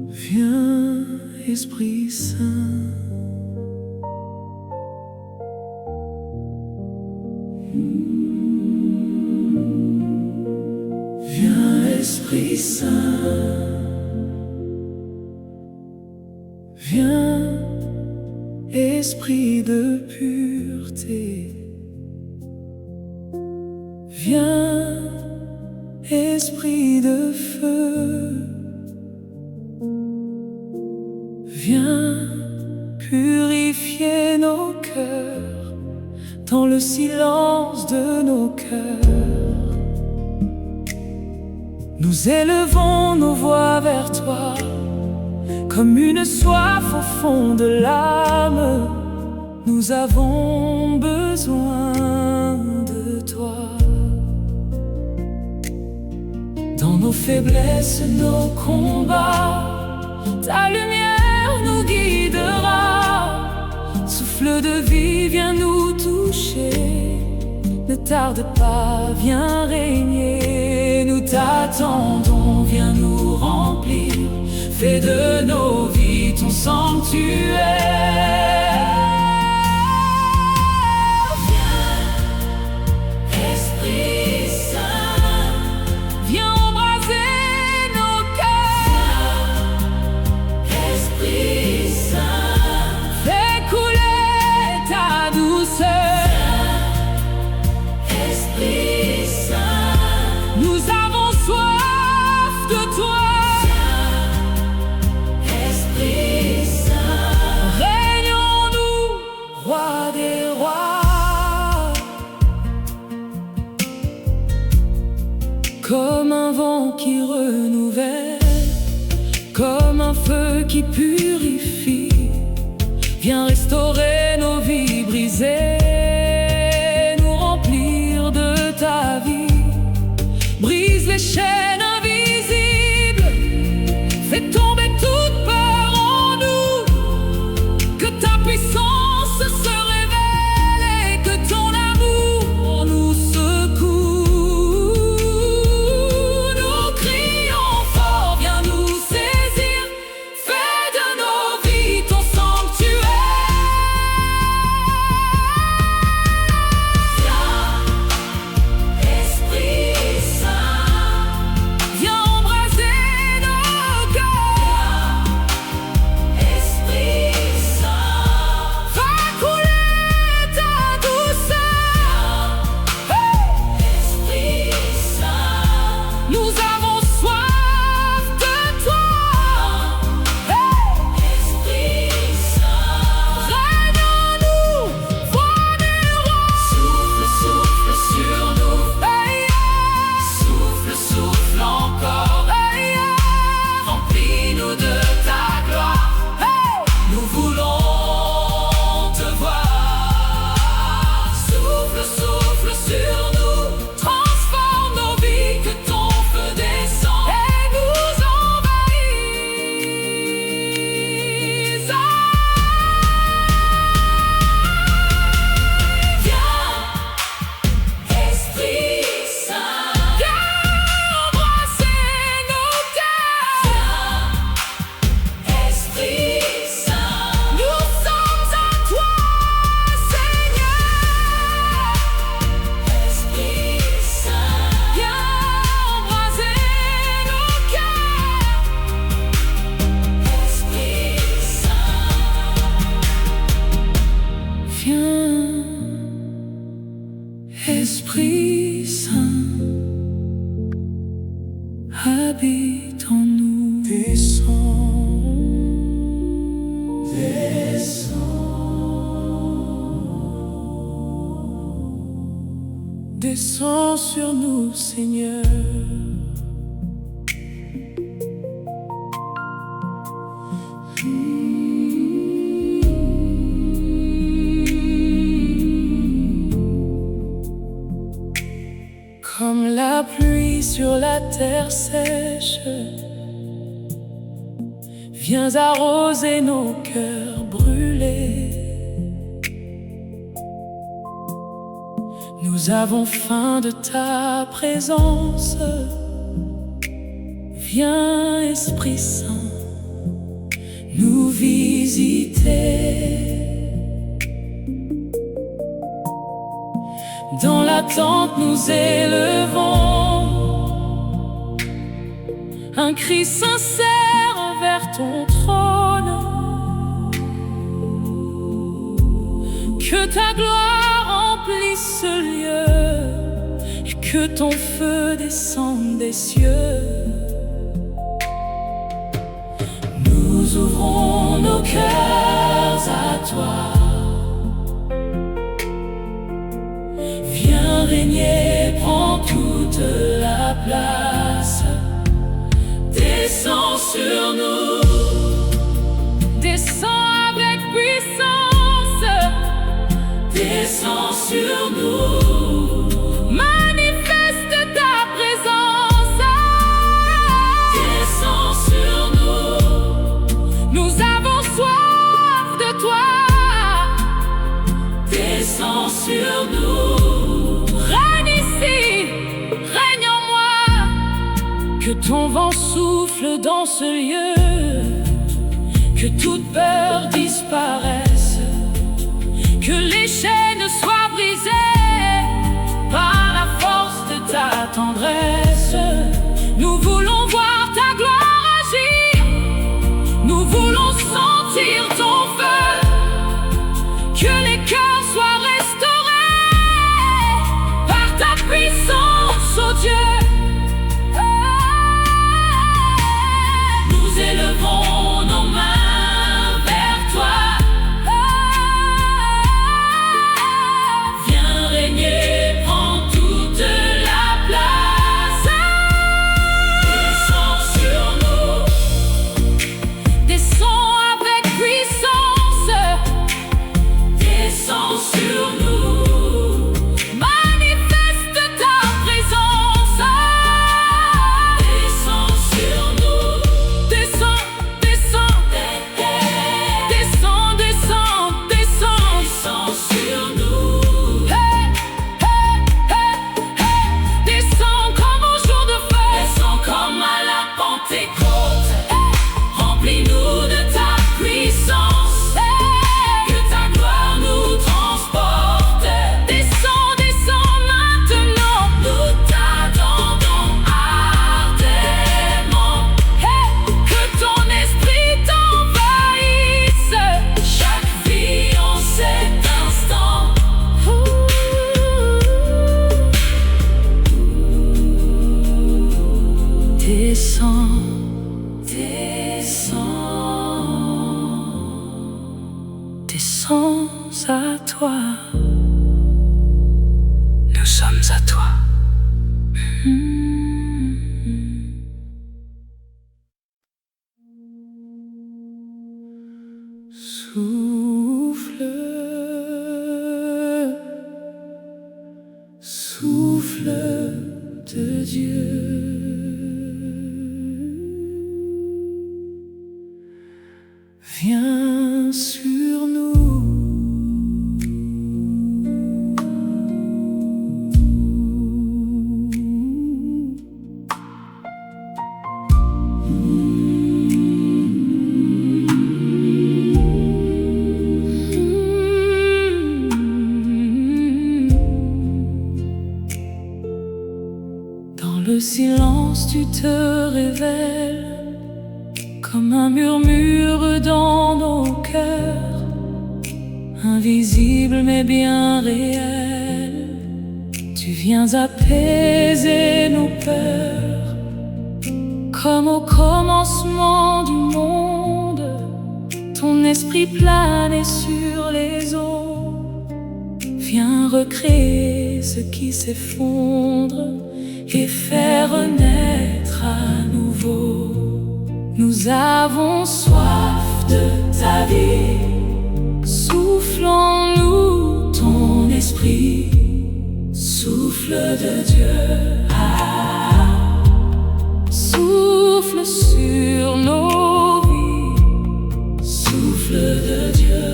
Viens, Esprit Saint. Viens, Esprit Saint. Viens, Esprit de pureté. Viens, Esprit de feu. Viens purifier nos cœurs dans le silence de nos cœurs. Nous élevons nos voix vers toi comme une soif au fond de l'âme. Nous avons besoin de toi. Dans nos faiblesses, nos combats, ta lumière nous guidera. Souffle de vie, viens nous toucher. Ne tarde pas, viens régner. Nous t'attendons, viens nous remplir. Fais de nos vies ton sanctuaire. Viens, Esprit Saint. Viens embraser nos cœurs. Viens, Esprit Saint. Fais couler ta douceur. Viens, Esprit Saint. Nous avons soif de toi. Roi des rois, comme un vent qui renouvelle, comme un feu qui purifie, viens restaurer nos vies brisées, nous remplir de ta vie. Brise les chaînes invisibles, fais tomber toute peur en nous, que ta puissance Esprit Saint, habite en nous. Descends, descends, descends sur nous, Seigneur. Comme la pluie sur la terre sèche, viens arroser nos cœurs brûlés. Nous avons faim de ta présence. Viens, Esprit Saint, nous visiter. Dans l'attente nous élevons un cri sincère envers ton trône. Que ta gloire remplisse ce lieu et que ton feu descende des cieux. Nous ouvrons nos cœurs à toi. Viens régner, prends toute la place. Descends sur nous, descends avec puissance. Descends sur nous, manifeste ta présence. Descends sur nous, nous avons soif de toi. Descends sur nous, règne ici, règne en moi. Que ton vent souffle dans ce lieu, que toute peur disparaisse, que les chaînes soient brisées par la force de ta tendresse. Nous voulons voir ta gloire agir, nous voulons sentir ton feu, que les cœurs soient restaurés par ta puissance, oh Dieu. Nous élevons nos mains vers toi. Viens régner, prends toute la place. Descends sur nous, descends avec puissance. Descends sur nous, manifeste ta présence. Descends sur nous, descends, descends, descends, descends, descends, descends sur nous. Hey, hey, hey, hey. Descends comme au jour de feu, descends comme à la Pentecôte. Remplis-nous de ta puissance, que ta gloire nous transporte. Descends, descends maintenant, nous t'attendons ardemment. Que ton esprit t'envahisse, chaque vie en cet instant. Descends, descends, descends à toi. Nous sommes à toi. Souffle, souffle de Dieu. Viens sur nous. Dans le silence, tu te révèles comme un murmure dans nos cœurs, invisible mais bien réel. Tu viens apaiser nos peurs, comme au commencement du monde. Ton esprit planait sur les eaux. Viens recréer ce qui s'effondre et faire renaître à nouveau. Nous avons soif de ta vie. Souffle en nous ton esprit, souffle de Dieu. Souffle sur nos vies, souffle de Dieu.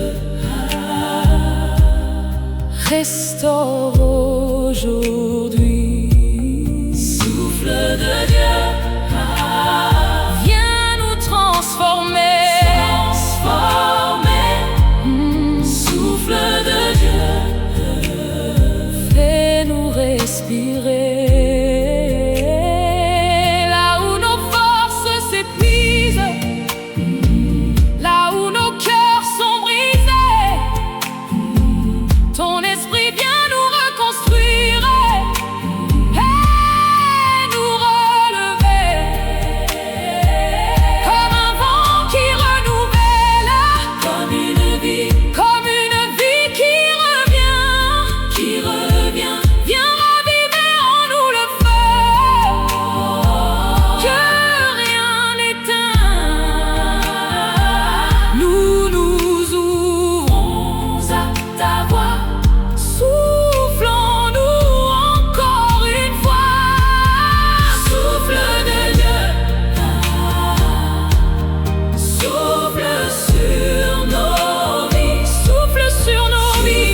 Restaure aujourd'hui. Souffle de Dieu, viens nous transformer. Souffle de Dieu, fais-nous respirer. Là où nos forces s'épuisent, là où nos cœurs sont brisés, ton esprit vient nous reconstruire et nous relever. Comme un vent qui renouvelle, comme une vie qui revient, viens raviver en nous le feu que rien n'éteint. Nous nous ouvrons à ta voix, soufflons-nous encore une fois. Souffle de Dieu, souffle sur nos vies, souffle sur nos vies.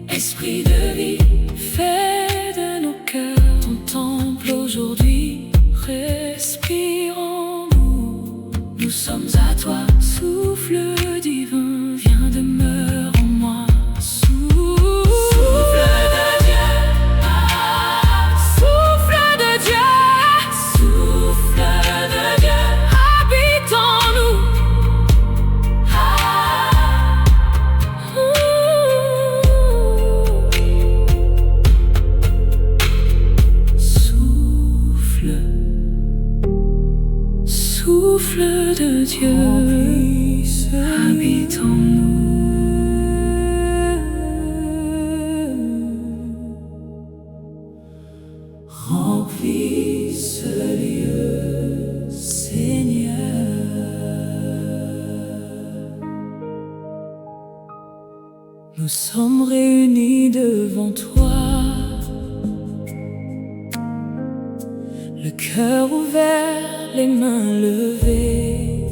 Esprit de vie, fais de nos cœurs ton temple aujourd'hui. Respire en nous, nous sommes à toi. Souffle divin, viens demeure en moi. Souffle de Dieu, souffle de Dieu, souffle de Dieu, habite en nous. Souffle de Dieu, habite en nous. Remplis ce lieu, Seigneur. Nous sommes réunis devant toi, le cœur ouvert, les mains levées,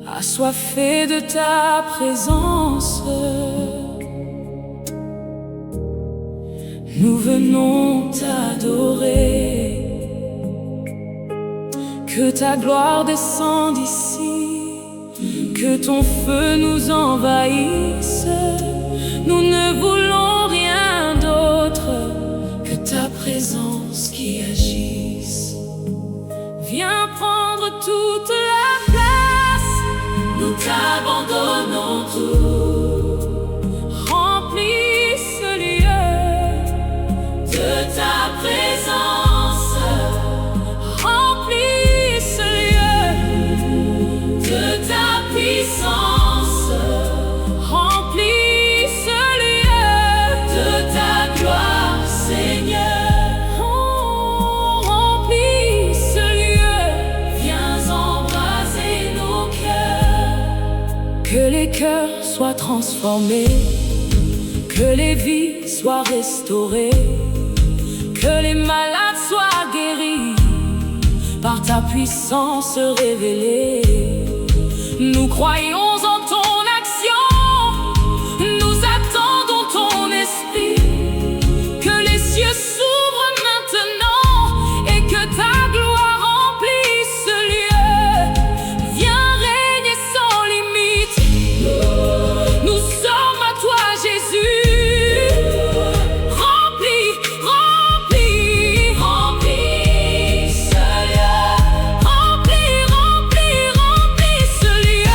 assoiffés de ta présence. Nous venons t'adorer. Que ta gloire descende ici, que ton feu nous envahisse. Nous ne voulons rien d'autre que ta présence qui agisse. Viens prendre toute la place, nous t'abandonnons tout. Remplis ce lieu de ta présence. Remplis ce lieu de ta puissance. Remplis ce lieu de ta gloire, Seigneur. Remplis ce lieu, viens embraser nos cœurs. Que les cœurs soient transformés, que les vies soient restaurées, que les malades soient guéris par ta puissance révélée. Nous croyons en ton action, nous attendons ton esprit. Que les cieux s'ouvrent maintenant et que ta gloire remplisse ce lieu. Viens régner sans limite. Nous sommes à toi, Jésus. Remplis ce lieu.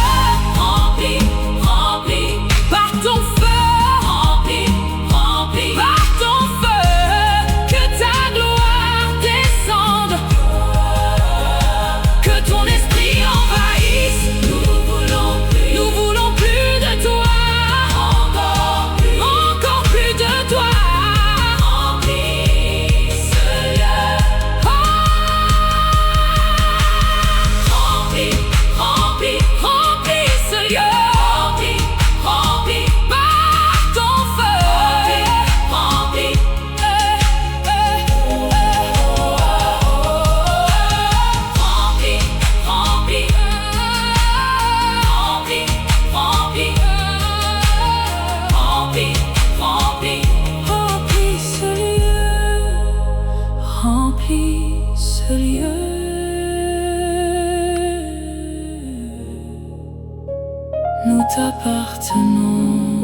t'appartenons,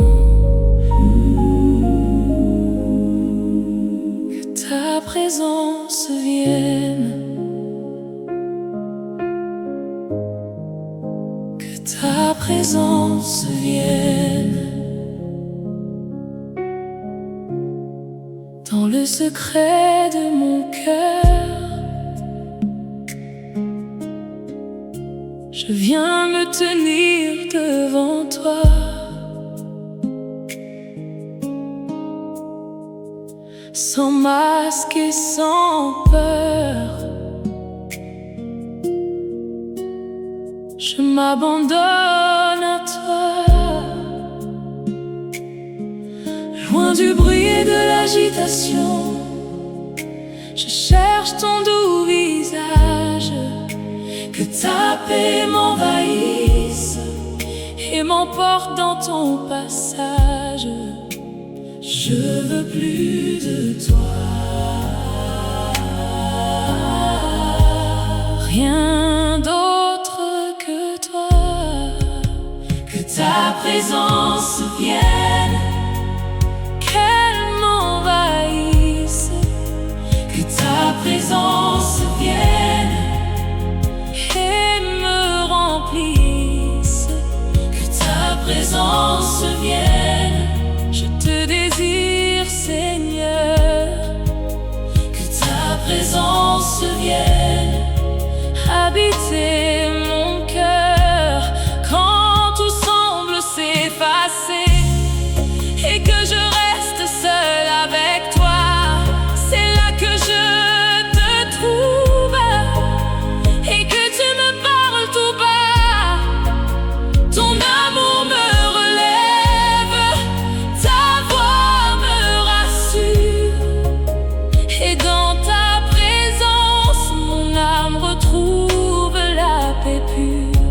que ta présence vienne, que ta présence vienne dans le secret de mon cœur. Je viens me tenir devant toi, sans masque et sans peur. Je m'abandonne à toi, loin du bruit et de l'agitation. Je cherche ton doux visage, que ta paix m'envahisse et m'emporte dans ton passage. Je veux plus de toi, rien d'autre que toi. Que ta présence vienne, qu'elle m'envahisse, que ta présence vienne et me remplisse, que ta présence vienne. Je te désire, Seigneur, que ta présence vienne habiter mon cœur quand tout semble s'effacer et que je reste seule avec toi. C'est là que je te trouve et que tu me parles tout bas. Ton amour me relève, ta voix me rassure, et dans ta présence mon âme retrouve la paix pure.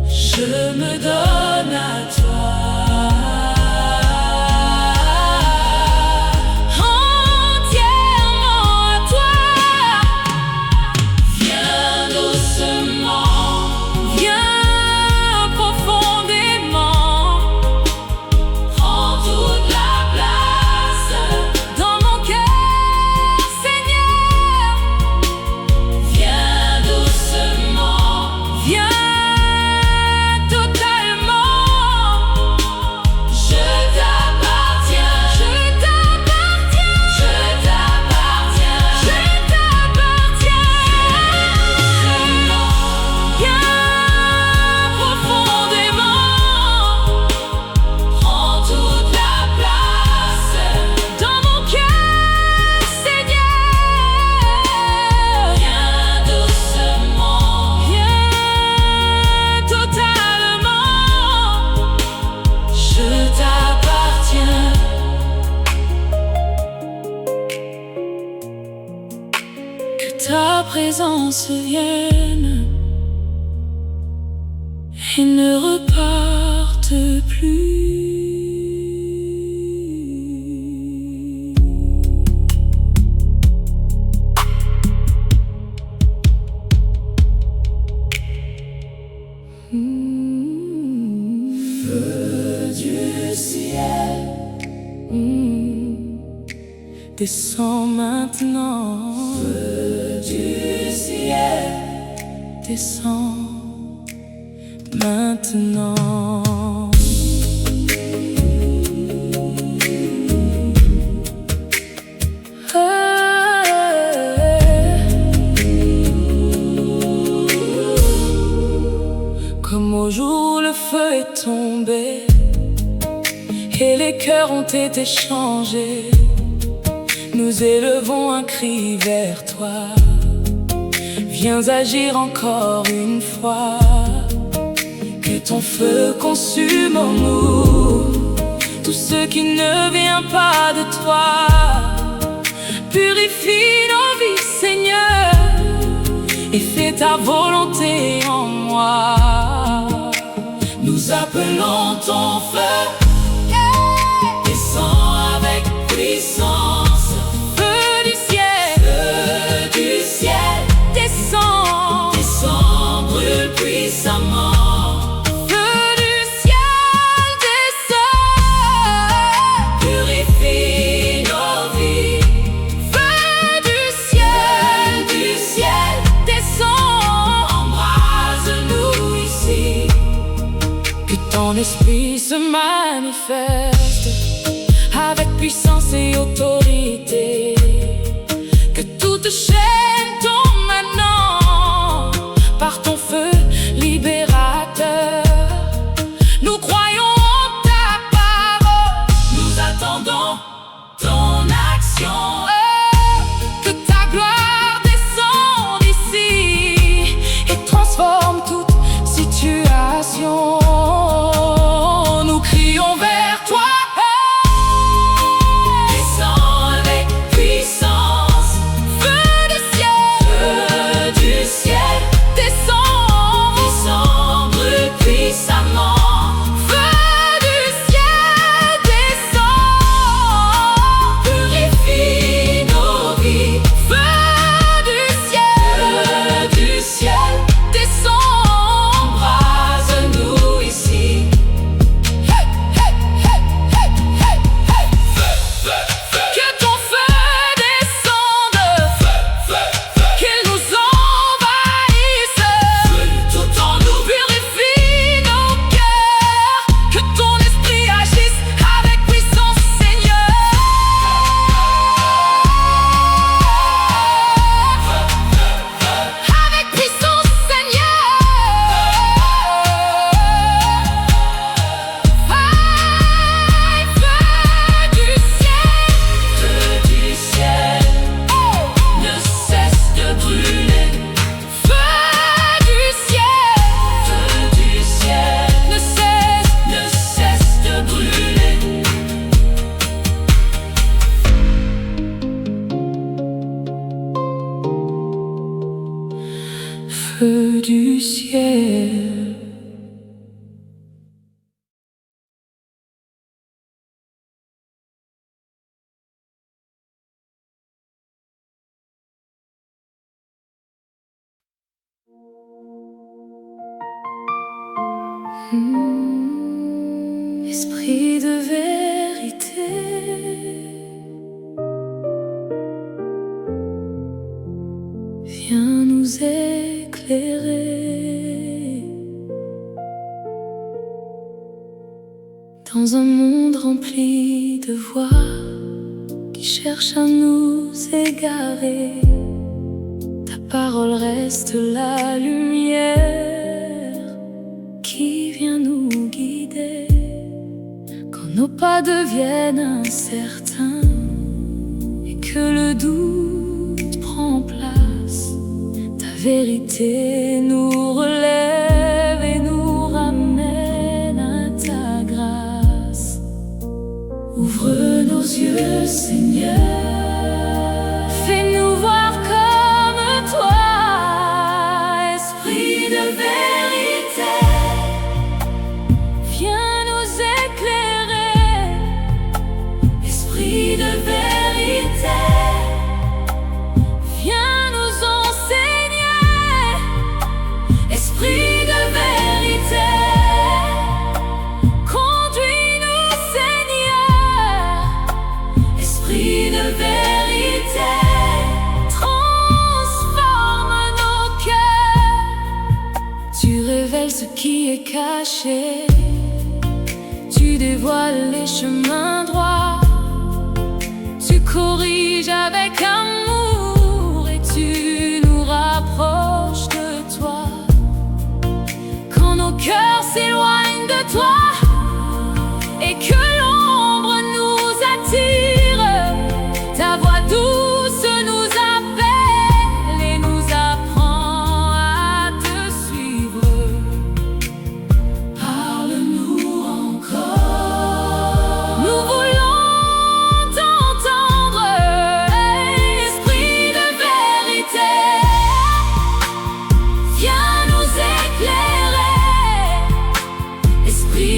Je me donne à toi, ta présence vienne et ne reparte plus. Feu du ciel, descends maintenant. Feu du ciel, descends maintenant. Comme au jour le feu est tombé et les cœurs ont été changés, nous élevons un cri vers toi. Viens agir encore une fois, que ton feu consume en nous tout ce qui ne vient pas de toi. Purifie nos vies, Seigneur, et fais ta volonté en moi. Nous appelons ton feu, descends avec puissance. Feu du ciel, descends, descends, brûle puissamment. Feu du esprit se manifeste avec puissance et autorité. Que toute chaîne tombe maintenant par ton feu libérateur. Nous croyons en ta parole, nous attendons ton action. Que ta gloire descende ici et transforme toute situation. Nous crions vers toi. Feu du ciel. Esprit de vérité, viens nous éclairer dans un monde rempli de voix qui cherchent à nous égarer. Ta parole reste la lumière qui vient nous guider quand nos pas deviennent incertains et que le doute prend place. Ta vérité nous relève et nous ramène à ta grâce. Ouvre nos yeux, Seigneur. Fais-nous voir comme toi, esprit de vérité. Viens nous éclairer, esprit de vérité. Viens nous enseigner, esprit de vérité. Conduis-nous, Seigneur, esprit de vérité. Transforme nos cœurs. Tu révèles ce qui est caché. Tu dévoiles les chemins droits. Tu corriges avec amour et tu nous rapproches de toi. Quand nos cœurs s'éloignent de toi et que l'ombre nous attire, ta voix douce nous appelle et nous apprend à te suivre. Parle-nous encore. Nous voulons t'entendre, esprit de vérité. Viens nous éclairer, esprit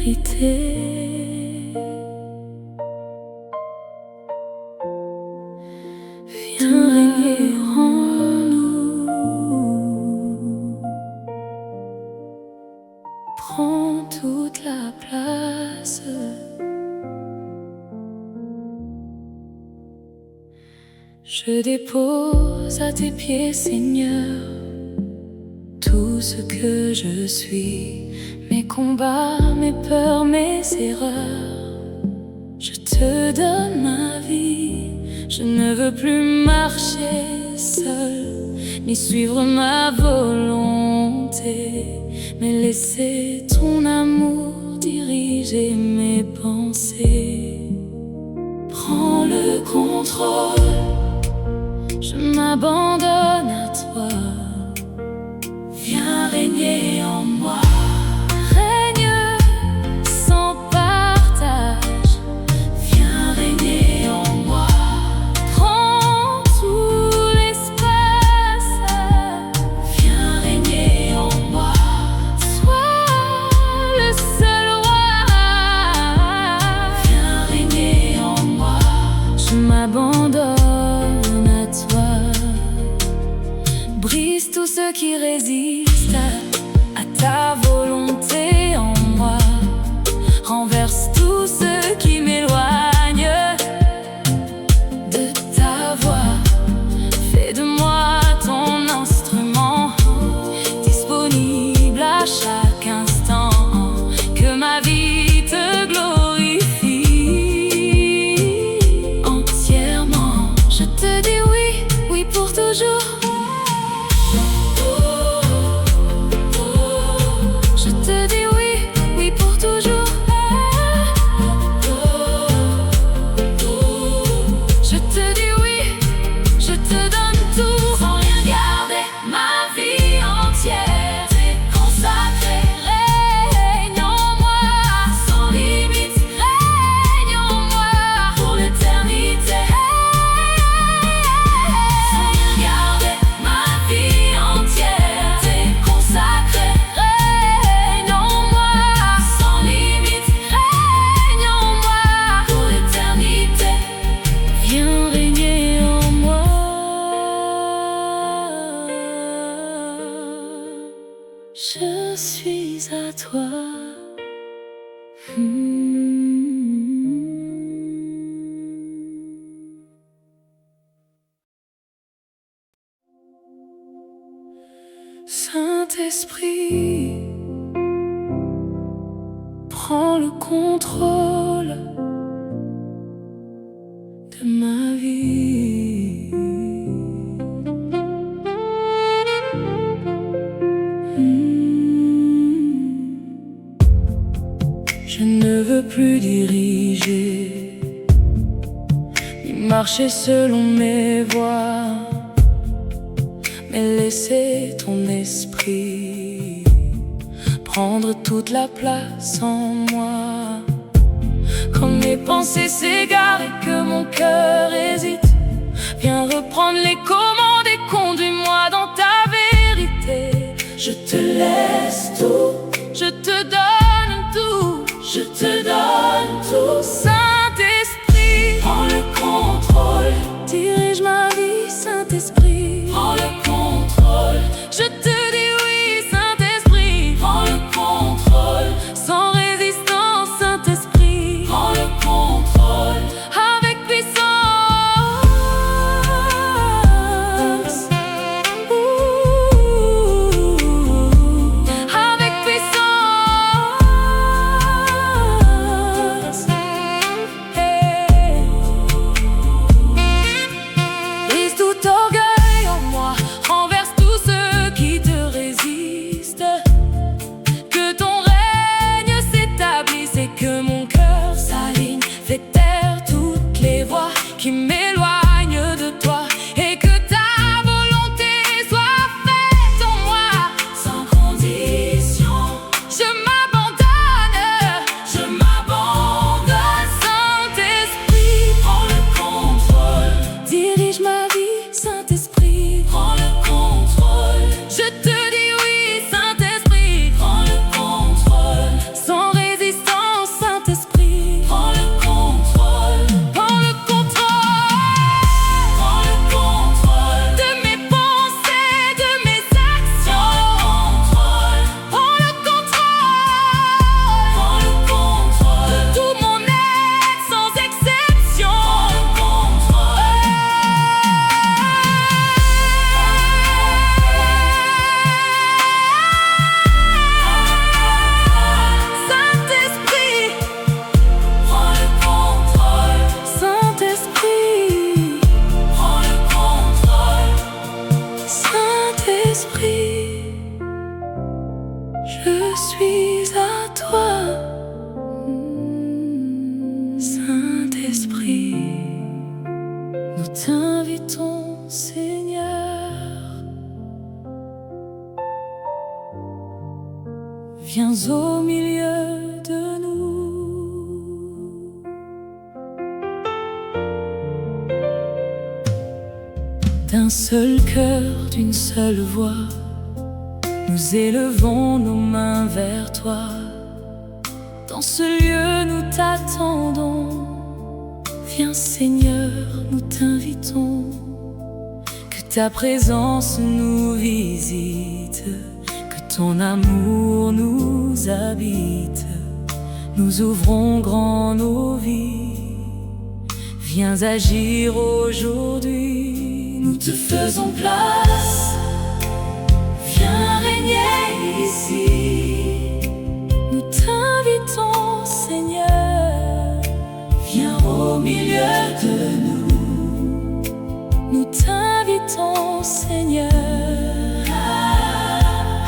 vérité. Viens régner en nous, prends toute la place. Je dépose à tes pieds, Seigneur, tout ce que je suis, mes combats, mes peurs, mes erreurs. Je te donne ma vie, je ne veux plus marcher seul, ni suivre ma volonté, mais laisser ton amour diriger mes pensées. Prends le contrôle, je m'abandonne à toi. Viens régner en moi. Règne sans partage. Viens régner en moi. Prends tout l'espace. Viens régner en moi. Sois le seul roi. Viens régner en moi. Je m'abandonne à toi. Brise tout ce qui résiste à ta volonté en moi. Renverse tout ce qui m'éloigne de ta voix. Fais de moi ton instrument, disponible à chaque instant. Que ma vie te glorifie entièrement. Je te dis oui, oui pour toujours. Je suis à toi. Saint-Esprit, prends le contrôle de ma vie. Je ne veux plus diriger, ni marcher selon mes voies, mais laisser ton esprit prendre toute la place en moi. Quand mes pensées s'égarent et que mon cœur hésite, viens reprendre les commandes et conduis-moi dans ta vérité. Je te laisse tout, je te donne tout, je te donne tout. Saint-Esprit, prends le contrôle, dirige ma vie, Saint-Esprit, prends le contrôle. Je te dis oui, Saint-Esprit, prends le contrôle. Sans résistance, Saint-Esprit, prends le contrôle. Avec puissance, avec puissance, hey. Brise tout orgueil, Seigneur. Viens au milieu de nous. D'un seul cœur, d'une seule voix, nous élevons nos mains vers toi. Dans ce lieu, nous t'attendons. Viens Seigneur, nous t'invitons. Que ta présence nous visite, que ton amour nous habite. Nous ouvrons grand nos vies. Viens agir aujourd'hui. Nous te faisons place. Viens régner ici. Nous t'invitons Seigneur. Viens au milieu de nous. Nous t'invitons Seigneur.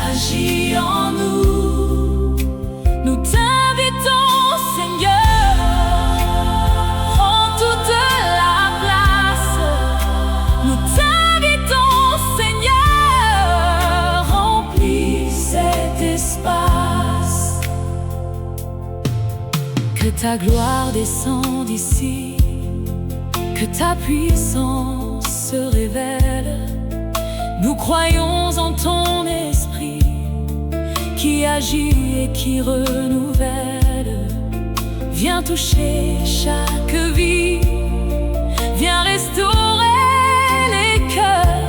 Agis en nous. Nous t'invitons Seigneur. Prends toute la place. Nous t'invitons Seigneur. Remplis cet espace. Que ta gloire descende ici. Que ta puissance se révèle. Nous croyons en ton esprit qui agit et qui renouvelle. Viens toucher chaque vie. Viens restaurer les cœurs.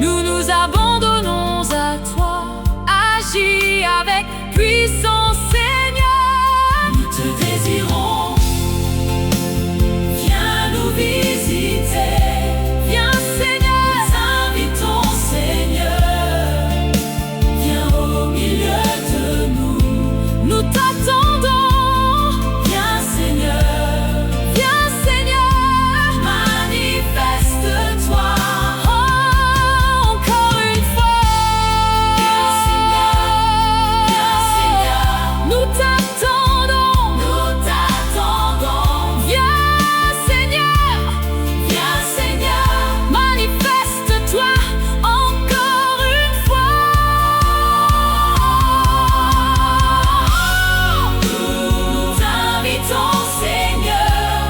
Nous nous abandonnons à toi. Agis avec puissance Seigneur. Nous te désirons. Viens nous visiter. Viens Seigneur. Nous t'invitons Seigneur. Viens au milieu de nous. Nous t'attendons. Viens Seigneur. Viens Seigneur. Manifeste-toi. Oh, encore une fois. Viens Seigneur. Viens Seigneur. Nous t'attendons. Nous t'attendons. Viens Seigneur. Viens Seigneur. Manifeste-toi encore une fois. Nous t'invitons Seigneur.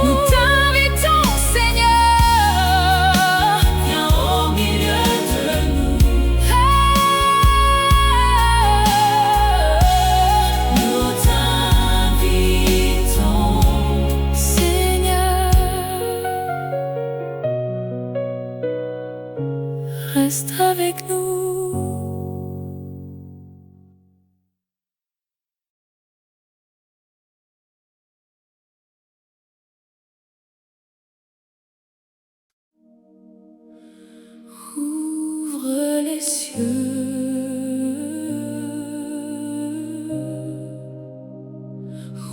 Nous t'invitons Seigneur. Viens au milieu de nous. Nous t'invitons Seigneur. Reste avec nous. Ouvre les cieux.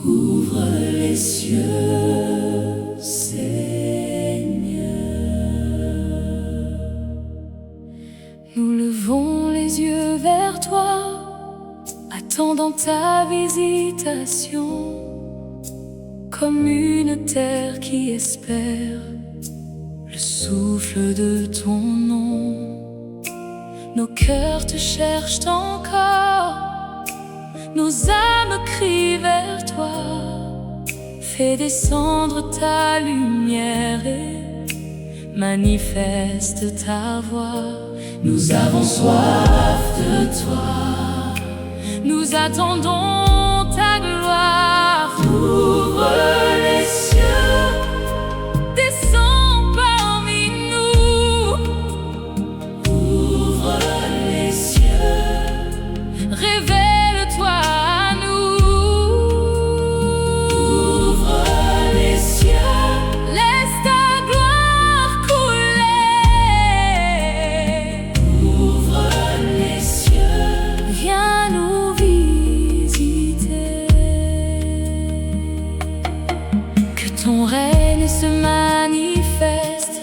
Ouvre les cieux, Seigneur. Nous levons les yeux vers toi, attendant ta visitation, comme une terre qui espère le souffle de ton nom. Nos cœurs te cherchent encore, nos âmes crient vers toi. Fais descendre ta lumière et manifeste ta voix. Nous avons soif de toi, nous attendons ta gloire. Ouvre les cieux, descends parmi nous. Ouvre les cieux, révèle-toi à nous. Ouvre les cieux, laisse ta gloire couler. Ouvre les cieux, viens nous visiter. Que ton règne se manifeste,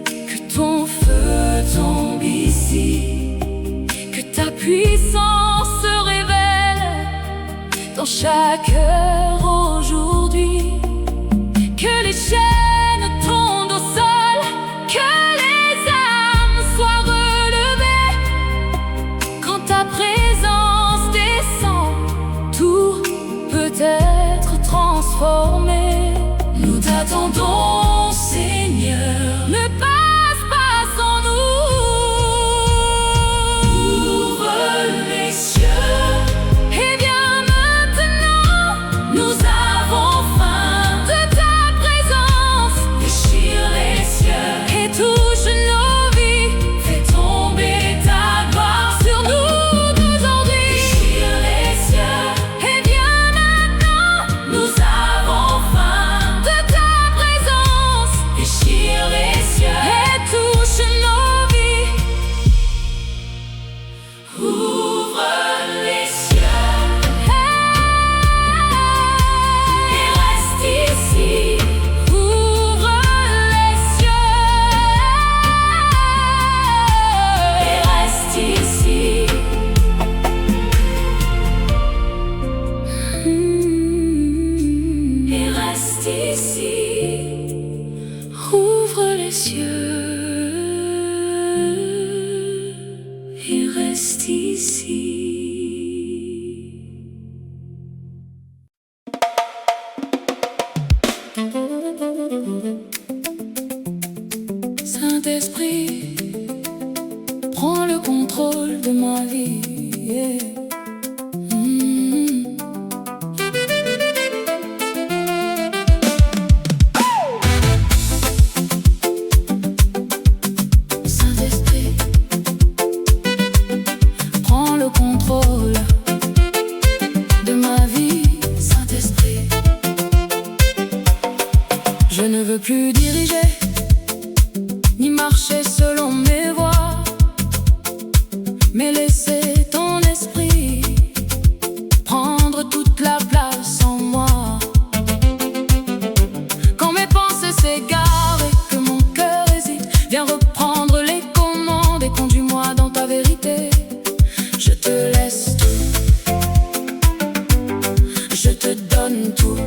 que ton feu tombe ici, que ta puissance se révèle dans chaque heure aujourd'hui. Que les chaînes tombent au sol, Saint-Esprit, prends le contrôle de ma vie. Yeah. Saint-Esprit, prends le contrôle de ma vie. Saint-Esprit, je ne veux plus diriger ni marcher selon mes voies, mais laisser ton esprit prendre toute la place en moi. Quand mes pensées s'égarent et que mon cœur hésite, viens reprendre les commandes et conduis-moi dans ta vérité. Je te laisse tout, je te donne tout.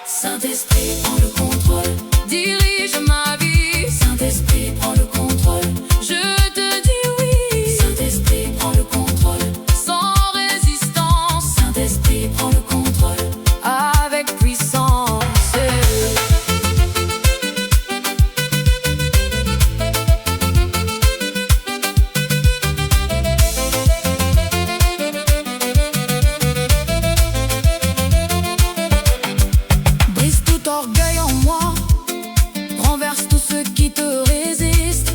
Saint-Esprit, prends le contrôle, dirige ma vie. Saint-Esprit, prends le contrôle, je te dis oui. Saint-Esprit, prends le contrôle, sans résistance. Saint-Esprit, prends le contrôle, avec puissance. Brise tout orgueil en moi, renverse tout ce qui te résiste.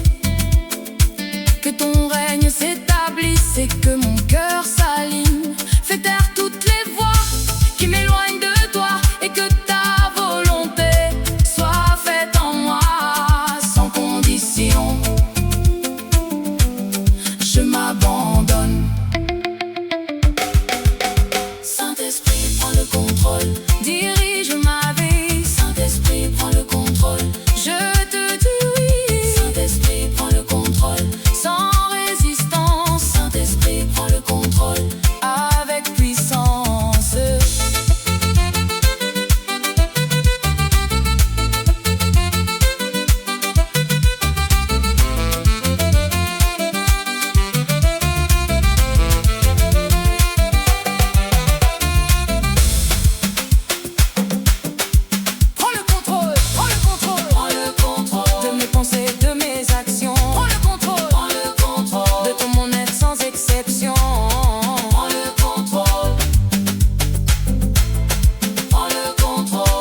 Que ton règne s'établisse et que mon cœur s'aligne. Fais taire toutes les voix qui m'éloignent de toi, et que ta volonté soit faite en moi sans condition. Je m'abandonne. Saint-Esprit, prends le contrôle, dirige ma vie. Saint-Esprit, prends le contrôle, je te dis oui. Saint-Esprit, prends le contrôle, sans résistance. Saint-Esprit, prends le contrôle, avec puissance. Prends le contrôle, prends le contrôle, prends le contrôle de mes pensées, de mes actions. Prends le contrôle de ton mon être sans exception. Prends le contrôle, prends le contrôle.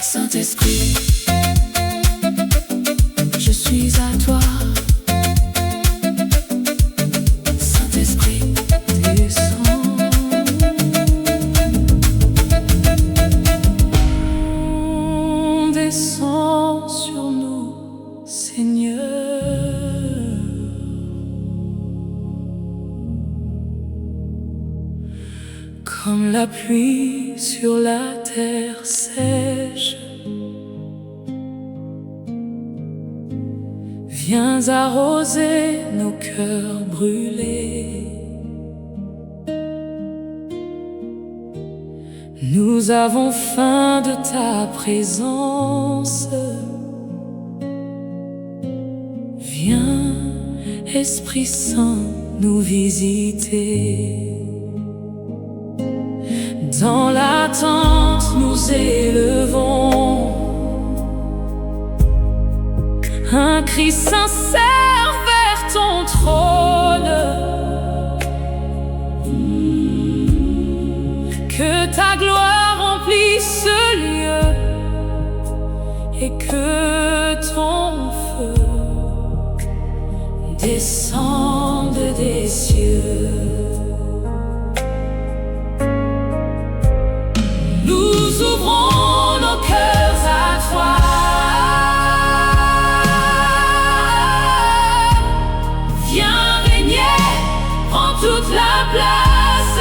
Saint-Esprit, je suis à toi. Saint-Esprit, descends. Descends sur nous, Seigneur. Comme la pluie sur la terre sèche, viens arroser nos cœurs brûlés. Nous avons faim de ta présence. Viens, Esprit Saint, nous visiter. Dans l'attente, nous élevons un cri sincère vers ton trône. Que ta gloire remplisse ce lieu et que ton feu descende des cieux. Nous ouvrons nos cœurs à toi. Viens régner, prends toute la place.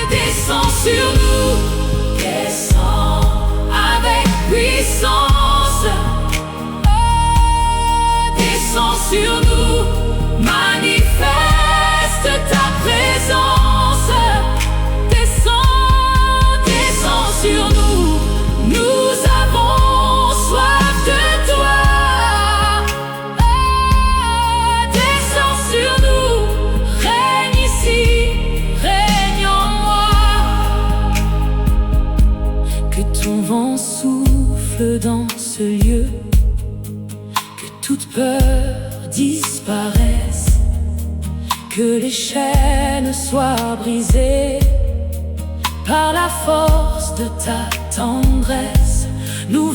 Descends sur nous, descends avec puissance. Descends sur nous, manifeste. souffle dans ce lieu, que toute peur disparaisse, que les chaînes soient brisées par la force de ta tendresse. Nous